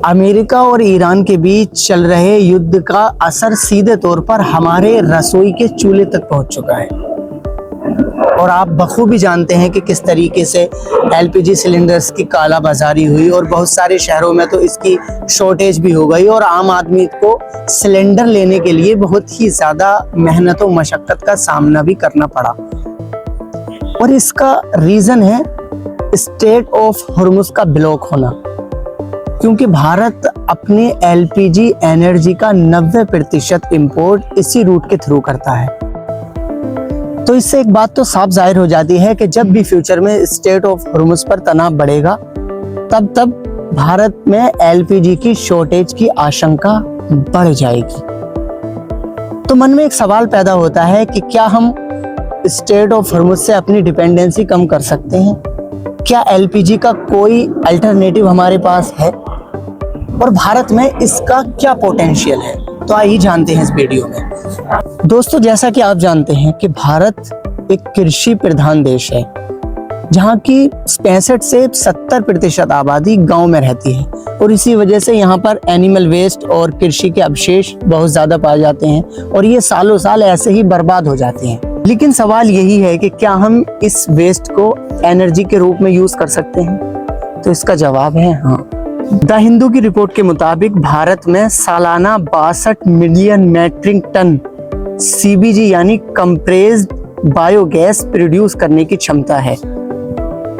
America और Iran के बीच चल रहे युद्ध का असर सीधे तौर पर हमारे रसोई के चूल्हे तक पहुंच चुका है और आप बखूबी जानते हैं कि किस तरीके से एलपीजी सिलेंडर्स की कालाबाजारी हुई और बहुत सारे शहरों में तो इसकी शॉर्टेज भी हो गई और आम आदमी को सिलेंडर लेने के लिए बहुत ही ज़्यादा मेहनत और मशक्क़त का सामना भी करना पड़ा। और इसका रीज़न है स्ट्रेट ऑफ हॉर्मुज़ का ब्लॉक होना, क्योंकि भारत अपने एलपीजी एनर्जी का 90% इंपोर्ट इसी रूट के थ्रू करता है। तो इससे एक बात तो साफ जाहिर हो जाती है कि जब भी फ्यूचर में स्ट्रेट ऑफ हॉर्मुज़ पर तनाव बढ़ेगा तब भारत में एलपीजी की शॉर्टेज की आशंका बढ़ जाएगी। तो मन में एक सवाल पैदा होता है कि क्या हम स्ट्रेट ऑफ हॉर्मुज़ से अपनी डिपेंडेंसी कम कर सकते हैं? क्या एलपीजी का कोई अल्टरनेटिव हमारे पास है और भारत में इसका क्या पोटेंशियल है? तो आइए जानते हैं इस वीडियो में। दोस्तों, जैसा कि आप जानते हैं कि भारत एक कृषि प्रधान देश है, जहां की 65 से 70% आबादी गांव में रहती है और इसी वजह से यहां पर एनिमल वेस्ट और कृषि के अवशेष बहुत ज़्यादा पाए जाते हैं और ये सालों साल ऐसे ही बर्बाद हो जाते हैं। लेकिन सवाल यही है कि क्या हम इस वेस्ट को एनर्जी के रूप में यूज़ कर सकते हैं? तो इसका जवाब है हाँ। द हिंदू की रिपोर्ट के मुताबिक भारत में सालाना 62 मिलियन मैट्रिक टन सीबीजी यानी कंप्रेस्ड बायोगैस प्रोड्यूस करने की क्षमता है।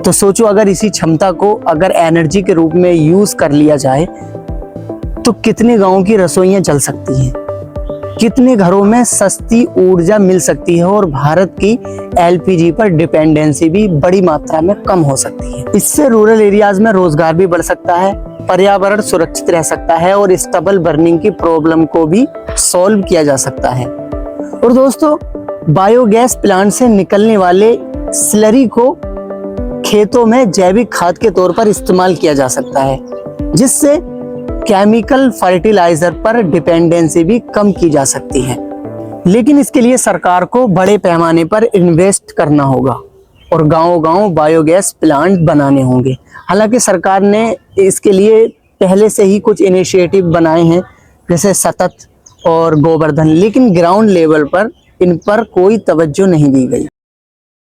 तो सोचो, अगर इसी क्षमता को अगर एनर्जी के रूप में यूज कर लिया जाए तो कितने गांवों की रसोइयां चल सकती हैं, कितने घरों में सस्ती ऊर्जा मिल सकती है और भारत की एलपीजी पर डिपेंडेंसी भी बड़ी मात्रा में कम हो सकती है। इससे रूरल एरियाज में रोजगार भी बढ़ सकता है, पर्यावरण सुरक्षित रह सकता है और स्टबल बर्निंग की प्रॉब्लम को भी सॉल्व किया जा सकता है। और दोस्तों, बायोगैस प्लांट से निकलने वाले स्लरी को खेतों में जैविक खाद के तौर पर इस्तेमाल किया जा सकता है, जिससे केमिकल फर्टिलाइजर पर डिपेंडेंसी भी कम की जा सकती है। लेकिन इसके लिए सरकार को बड़े पैमाने पर इन्वेस्ट करना होगा और गांव-गांव बायोगैस प्लांट बनाने होंगे। हालांकि सरकार ने इसके लिए पहले से ही कुछ इनिशिएटिव बनाए हैं, जैसे सतत और गोवर्धन, लेकिन ग्राउंड लेवल पर इन पर कोई तवज्जो नहीं दी गई।